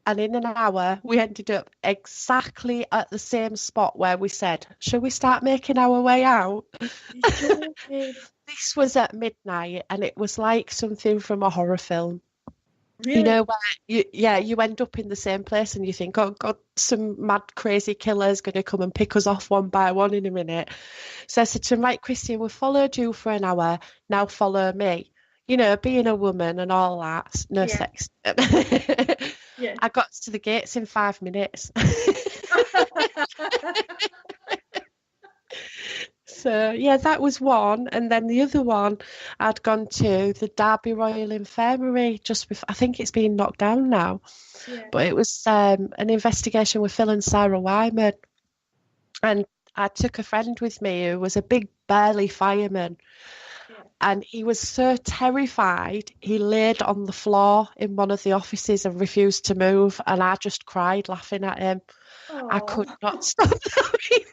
And in an hour, we ended up exactly at the same spot where we said, shall we start making our way out? This was at midnight, and it was like something from a horror film. Really? You know, where you end up in the same place and you think, oh, God, some mad, crazy killer's going to come and pick us off one by one in a minute. So I said to him, right, Christian, we've followed you for an hour, now follow me. You know, being a woman and all that, no sex. Yeah. I got to the gates in 5 minutes. So, yeah, that was one. And then the other one, I'd gone to the Derby Royal Infirmary just before, I think it's been knocked down now. Yeah. But it was an investigation with Phil and Sarah Wyman. And I took a friend with me who was a big burly fireman. And he was so terrified, he laid on the floor in one of the offices and refused to move. And I just cried laughing at him. Aww. I could not stop laughing.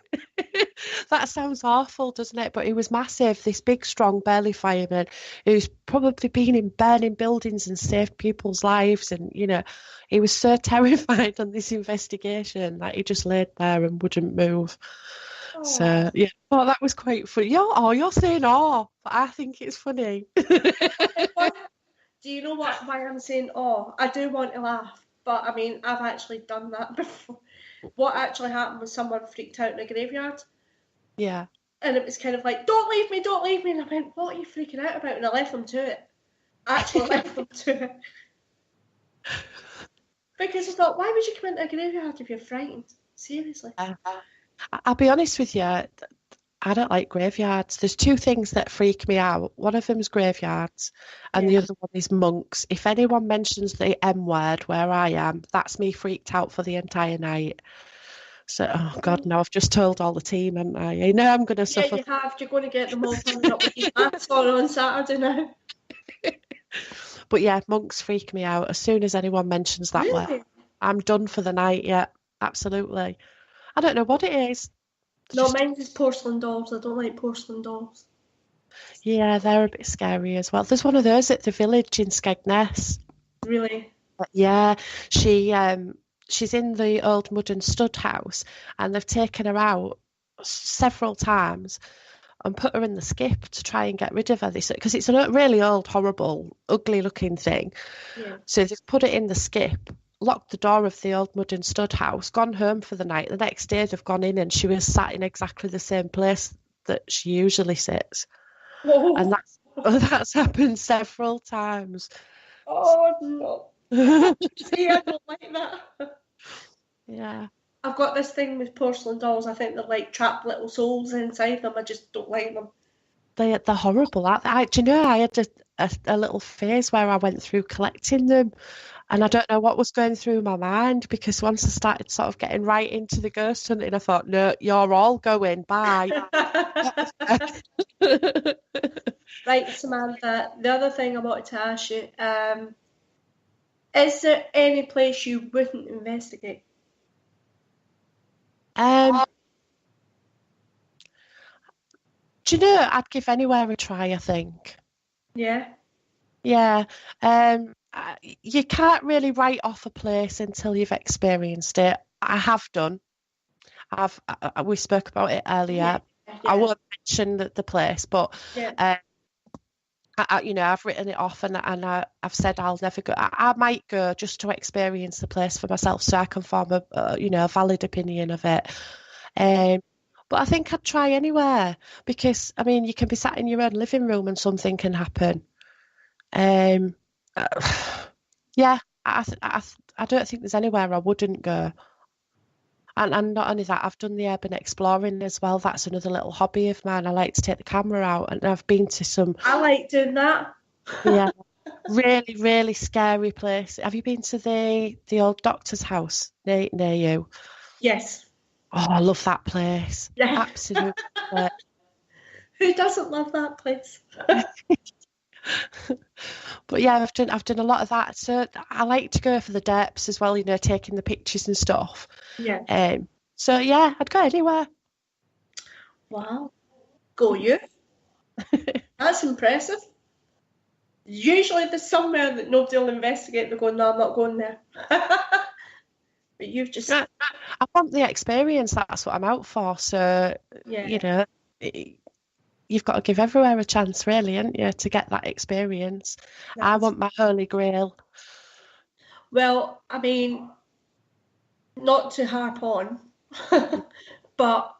That sounds awful, doesn't it? But he was massive, this big, strong, burly fireman who's probably been in burning buildings and saved people's lives. And, you know, he was so terrified on this investigation that he just laid there and wouldn't move. So, yeah, well, that was quite funny. You're saying but I think it's funny. Do you know why I'm saying I do want to laugh, but I mean, I've actually done that before. What actually happened was someone freaked out in a graveyard. Yeah. And it was kind of like, don't leave me. And I went, what are you freaking out about? And I left them to it. I actually left them to it. Because I thought, why would you come into a graveyard if you're frightened? Seriously. I'll be honest with you, I don't like graveyards. There's two things that freak me out. One of them is graveyards, and the other one is monks. If anyone mentions the M word where I am, that's me freaked out for the entire night. So, oh God, now I've just told all the team, haven't I? You know I'm going to suffer. Yeah, you have. You're going to get them all coming up with your maths on Saturday now. But yeah, monks freak me out. As soon as anyone mentions that word, I'm done for the night. Yeah, absolutely. I don't know what it is. No, mine is porcelain dolls. I don't like porcelain dolls. Yeah, they're a bit scary as well. There's one of those at the village in Skegness. Really? Yeah, she's in the old mud and stud house, and they've taken her out several times and put her in the skip to try and get rid of her. Because it's a really old, horrible, ugly-looking thing. Yeah. So they've put it in the skip, locked the door of the old mud and stud house, gone home for the night. The next day they've gone in and she was sat in exactly the same place that she usually sits. Oh. And that's happened several times. Oh no. See, I don't like that. Yeah. I've got this thing with porcelain dolls. I think they're like trapped little souls inside them. I just don't like them. They're horrible. Do you know, I had a little phase where I went through collecting them. And I don't know what was going through my mind, because once I started sort of getting right into the ghost hunting, I thought, no, you're all going, bye. Right, Samantha, the other thing I wanted to ask you, is there any place you wouldn't investigate? Do you know, I'd give anywhere a try, I think. Yeah. Yeah. You can't really write off a place until you've experienced it. I have done. We spoke about it earlier. Yeah. I won't mention the place, but Yeah. I've written it off and I've said I'll never go. I might go just to experience the place for myself, so I can form a valid opinion of it. But I think I'd try anywhere because I mean you can be sat in your own living room and something can happen. Yeah, I don't think there's anywhere I wouldn't go. And not only that, I've done the urban exploring as well. That's another little hobby of mine. I like to take the camera out, and I've been to some. I like doing that. Yeah, really, really scary place. Have you been to the old doctor's house near you? Yes. Oh, I love that place. Yeah. Absolutely. Who doesn't love that place? But yeah, I've done a lot of that. So I like to go for the depths as well, taking the pictures and stuff. Yeah. So yeah, I'd go anywhere. Wow. Go you. That's impressive. Usually there's somewhere that nobody will investigate. They go, no, I'm not going there. But you've just... I want the experience. That's what I'm out for. So, yeah. You've got to give everywhere a chance, really, haven't you, to get that experience. I want my holy grail. Well, I mean, not to harp on, but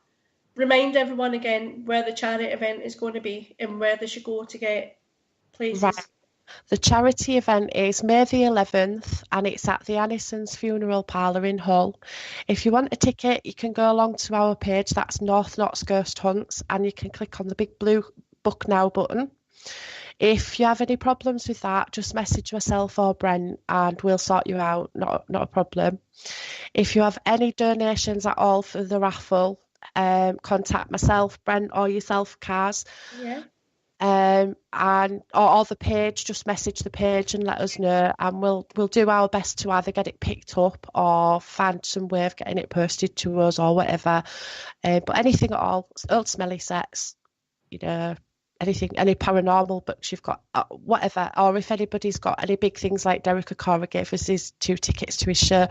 remind everyone again where the charity event is going to be and where they should go to get places. Right. The charity event is May the 11th and it's at the Annisons Funeral Parlour in Hull. If you want a ticket, you can go along to our page, that's North Notts Ghost Hunts, and you can click on the big blue Book Now button. If you have any problems with that, just message myself or Brent and we'll sort you out, not a problem. If you have any donations at all for the raffle, contact myself, Brent, or yourself, Caz. Yeah. Or the page, just message the page and let us know, and we'll do our best to either get it picked up or find some way of getting it posted to us or whatever. But anything at all, old smelly sets, anything, any paranormal books you've got, whatever. Or if anybody's got any big things like Derek Okora gave us his 2 tickets to his show,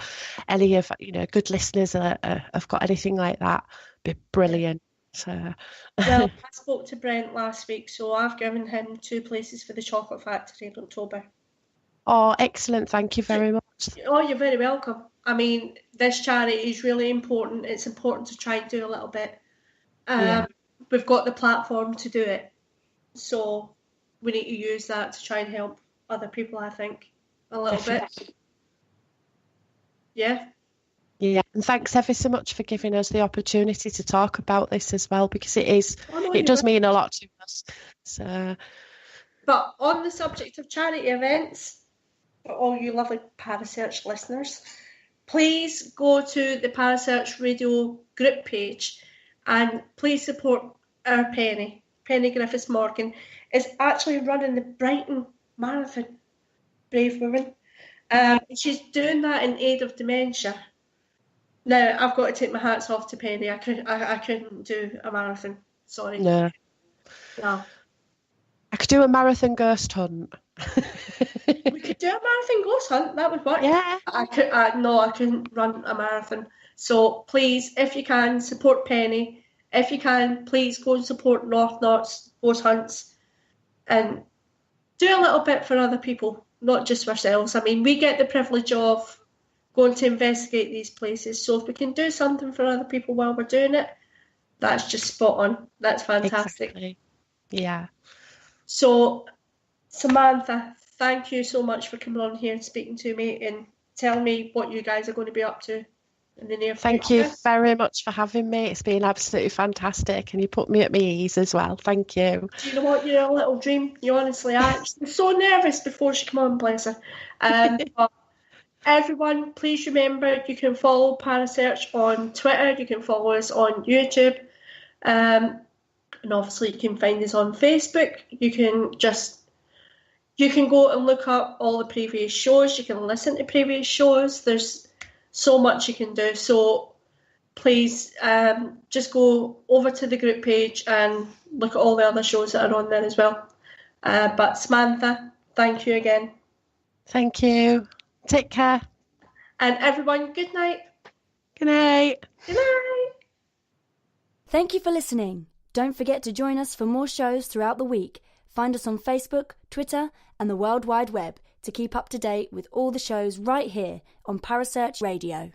any of good listeners have got anything like that, be brilliant. So. Well, I spoke to Brent last week, so I've given him 2 places for the Chocolate Factory in October. Oh, excellent. Thank you very much. Oh, you're very welcome. I mean, this charity is really important. It's important to try and do a little bit. We've got the platform to do it. So we need to use that to try and help other people, I think, a little bit. Yeah. Yeah, and thanks ever so much for giving us the opportunity to talk about this as well, because it does mean a lot to us. So, but on the subject of charity events, for all you lovely Parasearch listeners, please go to the Parasearch Radio group page and please support our Penny Griffiths Morgan is actually running the Brighton Marathon. Brave woman. She's doing that in aid of dementia. Now, I've got to take my hats off to Penny. I couldn't do a marathon. Sorry. No. I could do a marathon ghost hunt. We could do a marathon ghost hunt. That would work. Yeah. I couldn't run a marathon. So please, if you can, support Penny. If you can, please go and support North Notts Ghost Hunts and do a little bit for other people, not just ourselves. I mean, we get the privilege of going to investigate these places. So if we can do something for other people while we're doing it, that's just spot on. That's fantastic. Exactly. Yeah. So, Samantha, thank you so much for coming on here and speaking to me and telling me what you guys are going to be up to in the near future. Thank you very much for having me. It's been absolutely fantastic and you put me at my ease as well. Thank you. Do you know what? You're a little dream. You honestly are. She was so nervous before she came on, bless her. But everyone, please remember you can follow Parasearch on Twitter. You can follow us on YouTube. And obviously you can find us on Facebook. You can go and look up all the previous shows. You can listen to previous shows. There's so much you can do. So please just go over to the group page and look at all the other shows that are on there as well. But Samantha, thank you again. Thank you. Take care. And everyone, good night. Good night. Good night. Thank you for listening. Don't forget to join us for more shows throughout the week. Find us on Facebook, Twitter, and the World Wide Web to keep up to date with all the shows right here on Parasearch Radio.